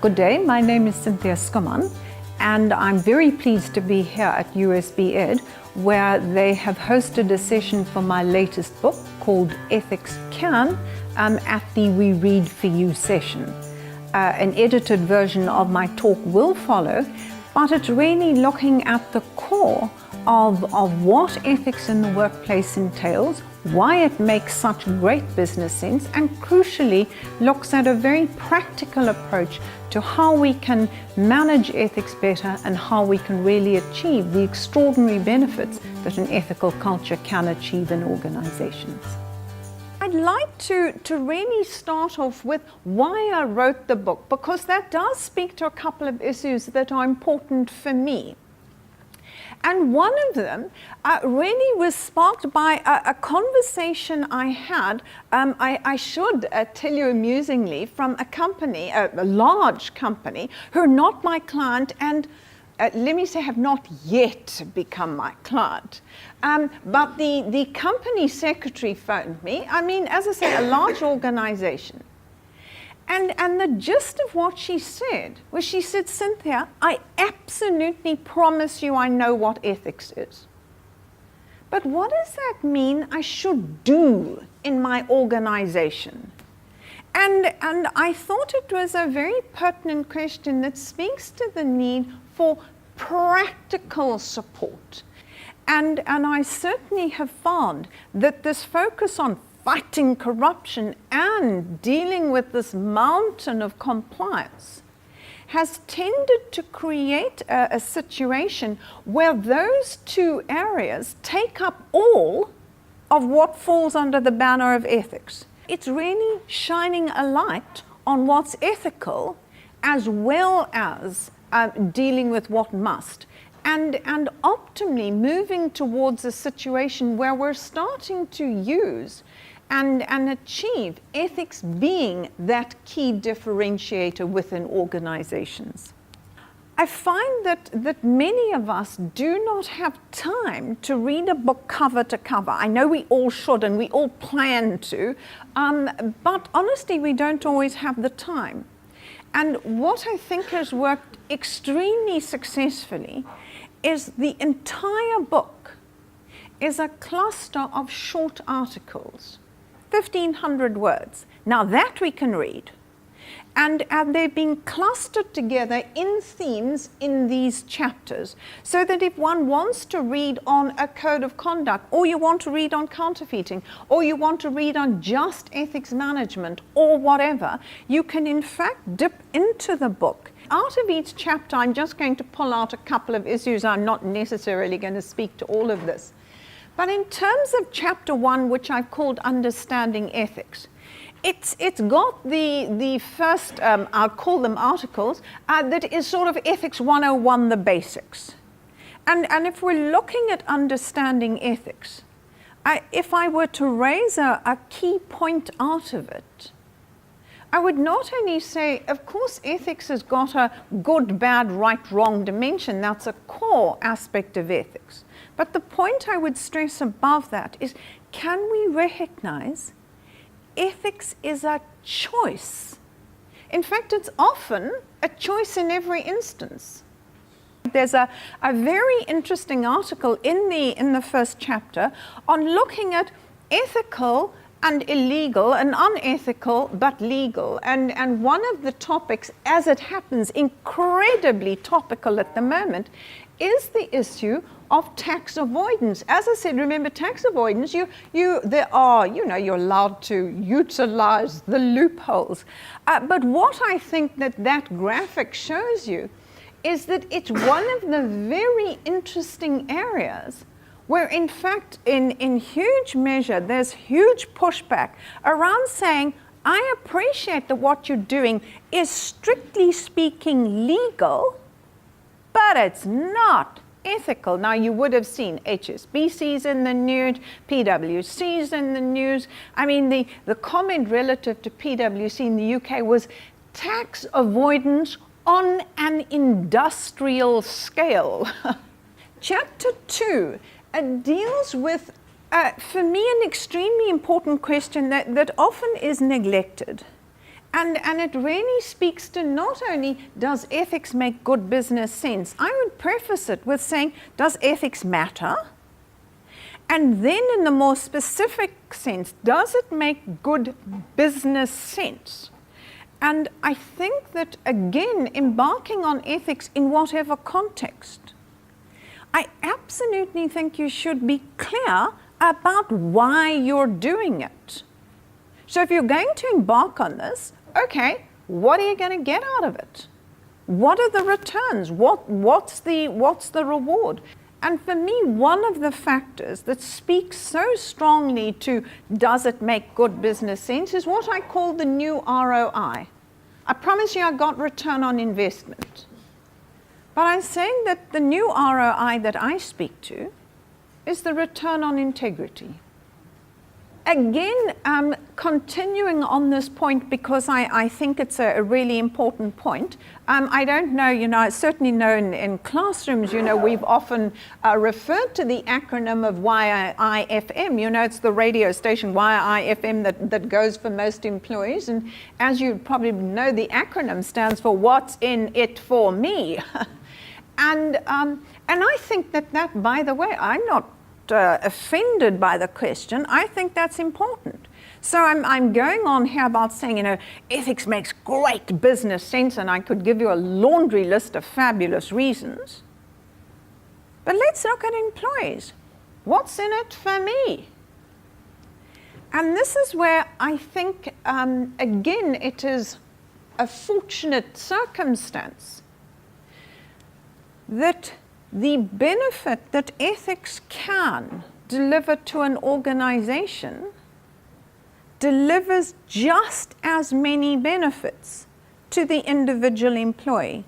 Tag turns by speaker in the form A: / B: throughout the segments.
A: Good day, my name is Cynthia Schoeman, and I'm very pleased to be here at USB Ed, where they have hosted a session for my latest book called Ethics Can at the We Read For You session. An edited version of my talk will follow, but it's really looking at the core of what ethics in the workplace entails, why it makes such great business sense, and crucially looks at a very practical approach to how we can manage ethics better and how we can really achieve the extraordinary benefits that an ethical culture can achieve in organizations. I'd like to really start off with why I wrote the book, because that does speak to a couple of issues that are important for me. And one of them really was sparked by a conversation I had, I should tell you amusingly, from a company, a large company, who are not my client and let me say have not yet become my client. But the company secretary phoned me. I mean, as I say, a large organization. And the gist of what she said was, she said, Cynthia, I absolutely promise you I know what ethics is. But what does that mean I should do in my organization? And I thought it was a very pertinent question that speaks to the need for practical support. And I certainly have found that this focus on fighting corruption and dealing with this mountain of compliance has tended to create a situation where those two areas take up all of what falls under the banner of ethics. It's really shining a light on what's ethical as well as dealing with what must. And optimally moving towards a situation where we're starting to use and achieve ethics being that key differentiator within organizations. I find that many of us do not have time to read a book cover to cover. I know we all should and we all plan to, but honestly we don't always have the time. And what I think has worked extremely successfully is the entire book is a cluster of short articles, 1,500 words. Now that we can read. And they've been clustered together in themes in these chapters, so that if one wants to read on a code of conduct, or you want to read on counterfeiting, or you want to read on just ethics management, or whatever, you can in fact dip into the book. Out of each chapter, I'm just going to pull out a couple of issues. I'm not necessarily going to speak to all of this. But in terms of chapter 1, which I've called Understanding Ethics, it's got the first, I'll call them articles, that is sort of Ethics 101, the basics. And if we're looking at understanding ethics, if I were to raise a key point out of it, I would not only say, of course, ethics has got a good, bad, right, wrong dimension. That's a core aspect of ethics. But the point I would stress above that is, can we recognize ethics is a choice? In fact, it's often a choice in every instance. There's a very interesting article in the first chapter on looking at ethical and illegal and unethical but legal. And one of the topics, as it happens, incredibly topical at the moment, is the issue of tax avoidance. As I said, remember, tax avoidance, you're allowed to utilize the loopholes. But what I think that graphic shows you is that it's one of the very interesting areas where, in fact, in huge measure, there's huge pushback around saying, I appreciate that what you're doing is strictly speaking legal, but it's not ethical. Now, you would have seen HSBC's in the news, PwC's in the news. I mean, the comment relative to PwC in the UK was tax avoidance on an industrial scale. Chapter 2 deals with, for me, an extremely important question that often is neglected. And it really speaks to not only does ethics make good business sense, I would preface it with saying, does ethics matter? And then in the more specific sense, does it make good business sense? And I think that, again, embarking on ethics in whatever context, I absolutely think you should be clear about why you're doing it. So if you're going to embark on this, okay, what are you going to get out of it? What are the returns? What's the reward? And for me, one of the factors that speaks so strongly to does it make good business sense is what I call the new ROI. I promise you I got return on investment. But I'm saying that the new ROI that I speak to is the return on integrity. Again, continuing on this point because I think it's a really important point. I don't know, I certainly know in classrooms, we've often referred to the acronym of YIFM. It's the radio station YIFM that goes for most employees. And as you probably know, the acronym stands for What's in it for me. And I think that, by the way, I'm not offended by the question. I think that's important. So I'm going on here about saying, ethics makes great business sense, and I could give you a laundry list of fabulous reasons. But let's look at employees. What's in it for me? And this is where I think, again, it is a fortunate circumstance that the benefit that ethics can deliver to an organization delivers just as many benefits to the individual employee.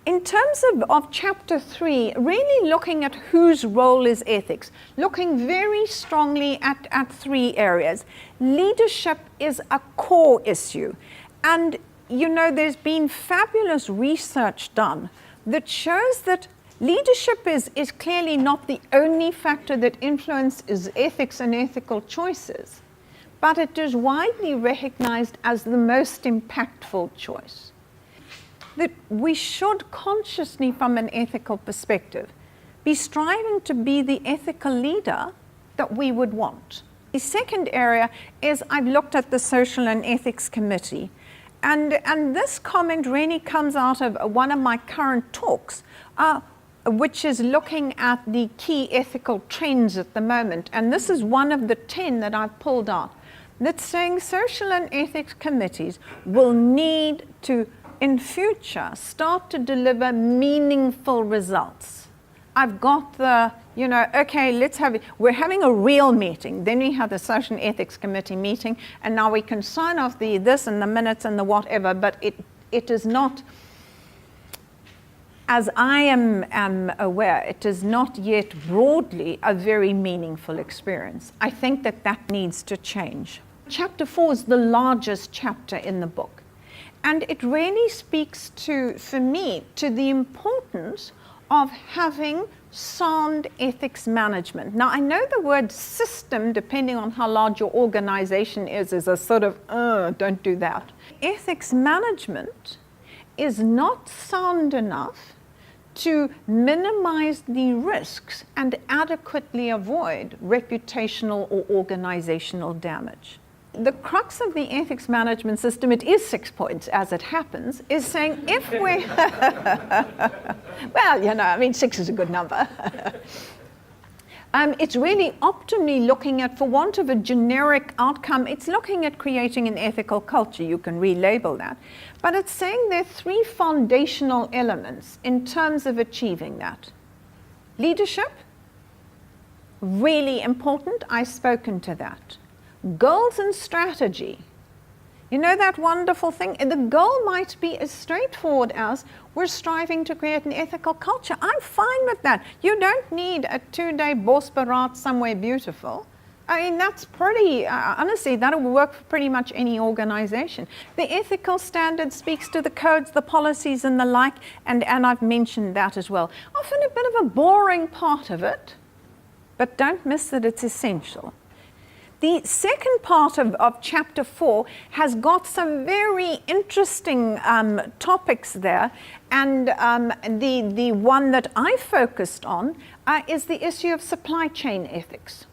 A: In terms of chapter 3, really looking at whose role is ethics, looking very strongly at 3 areas. Leadership is a core issue. And, there's been fabulous research done that shows that leadership is clearly not the only factor that influences ethics and ethical choices, but it is widely recognized as the most impactful choice. That we should consciously, from an ethical perspective, be striving to be the ethical leader that we would want. The second area is I've looked at the Social and Ethics Committee, and this comment really comes out of one of my current talks, which is looking at the key ethical trends at the moment. And this is one of the 10 that I've pulled out, that's saying social and ethics committees will need to, in future, start to deliver meaningful results. I've got the, okay, we're having a real meeting. Then we have the Social and Ethics Committee meeting, and now we can sign off the this and the minutes and the whatever, but it is not, as I am aware, it is not yet broadly a very meaningful experience. I think that needs to change. Chapter 4 is the largest chapter in the book. And it really speaks for me, to the importance of having sound ethics management. Now, I know the word system, depending on how large your organization is a sort of, don't do that. Ethics management is not sound enough to minimize the risks and adequately avoid reputational or organizational damage. The crux of the ethics management system, it is 6 points as it happens, is saying if we, well, 6 is a good number. It's really optimally looking at, for want of a generic outcome, it's looking at creating an ethical culture. You can relabel that. But it's saying there are 3 foundational elements in terms of achieving that. Leadership, really important. I've spoken to that. Goals and strategy. You know that wonderful thing? The goal might be as straightforward as we're striving to create an ethical culture. I'm fine with that. You don't need a 2-day Bosbarat somewhere beautiful. That's pretty, honestly, that'll work for pretty much any organization. The ethical standard speaks to the codes, the policies, and the like, and I've mentioned that as well. Often a bit of a boring part of it, but don't miss that it's essential. The second part of Chapter 4 has got some very interesting topics there, and the one that I focused on is the issue of supply chain ethics.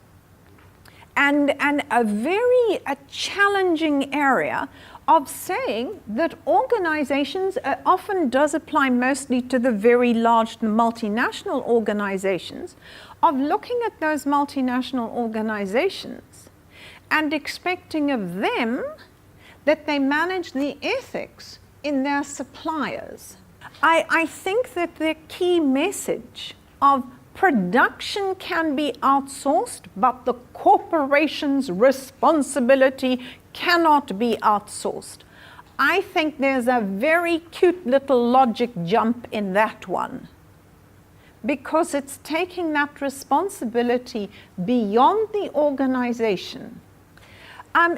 A: And a very challenging area of saying that organizations often does apply mostly to the very large multinational organizations, of looking at those multinational organizations and expecting of them that they manage the ethics in their suppliers. I think that the key message of production can be outsourced, but the corporation's responsibility cannot be outsourced. I think there's a very cute little logic jump in that one, because it's taking that responsibility beyond the organization.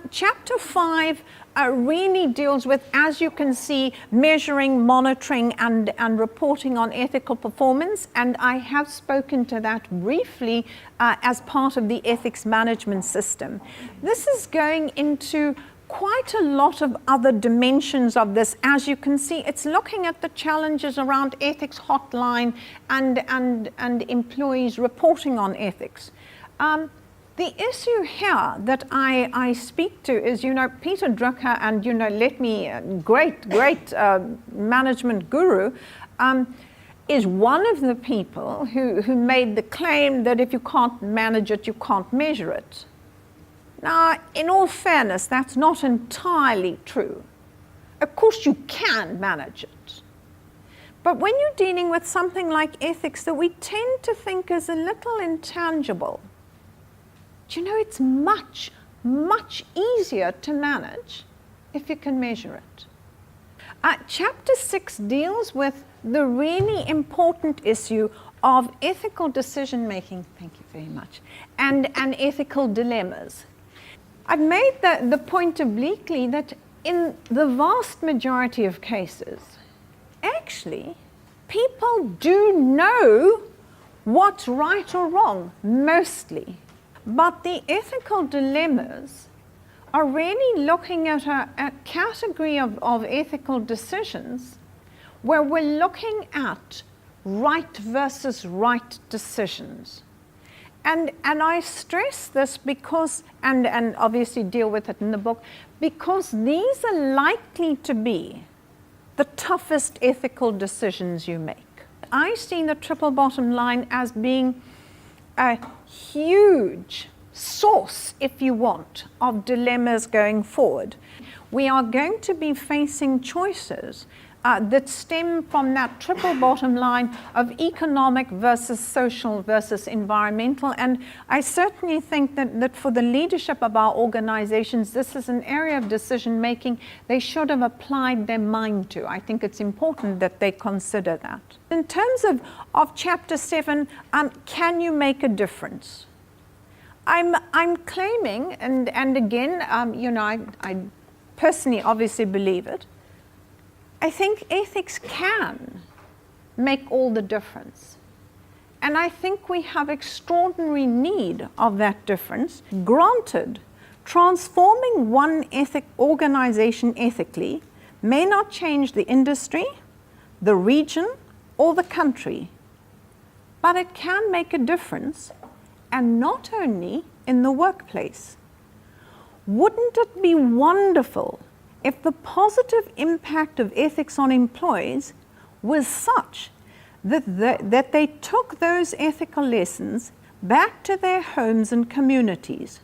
A: Chapter 5 really deals with, as you can see, measuring, monitoring, and reporting on ethical performance, and I have spoken to that briefly as part of the ethics management system. This is going into quite a lot of other dimensions of this. As you can see, it's looking at the challenges around ethics hotline and employees reporting on ethics. The issue here that I speak to is, Peter Drucker and, great management guru, is one of the people who made the claim that if you can't manage it, you can't measure it. Now, in all fairness, that's not entirely true. Of course, you can manage it. But when you're dealing with something like ethics that we tend to think is a little intangible, it's much, much easier to manage if you can measure it. Chapter 6 deals with the really important issue of ethical decision making, thank you very much, and ethical dilemmas. I've made the point obliquely that in the vast majority of cases, actually, people do know what's right or wrong, mostly. But the ethical dilemmas are really looking at a category of ethical decisions where we're looking at right versus right decisions. And I stress this because, and obviously deal with it in the book, because these are likely to be the toughest ethical decisions you make. I see the triple bottom line as being a huge source, if you want, of dilemmas going forward. We are going to be facing choices that stem from that triple bottom line of economic versus social versus environmental. And I certainly think that for the leadership of our organizations, this is an area of decision making they should have applied their mind to. I think it's important that they consider that. In terms of Chapter 7, can you make a difference? I'm claiming, and again, I personally obviously believe it, I think ethics can make all the difference. And I think we have extraordinary need of that difference. Granted, transforming one organization ethically may not change the industry, the region, or the country, but it can make a difference, and not only in the workplace. Wouldn't it be wonderful if the positive impact of ethics on employees was such that they took those ethical lessons back to their homes and communities?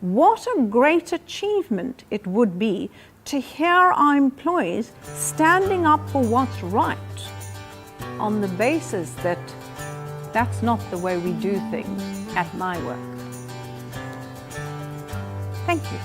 A: What a great achievement it would be to hear our employees standing up for what's right on the basis that that's not the way we do things at my work. Thank you.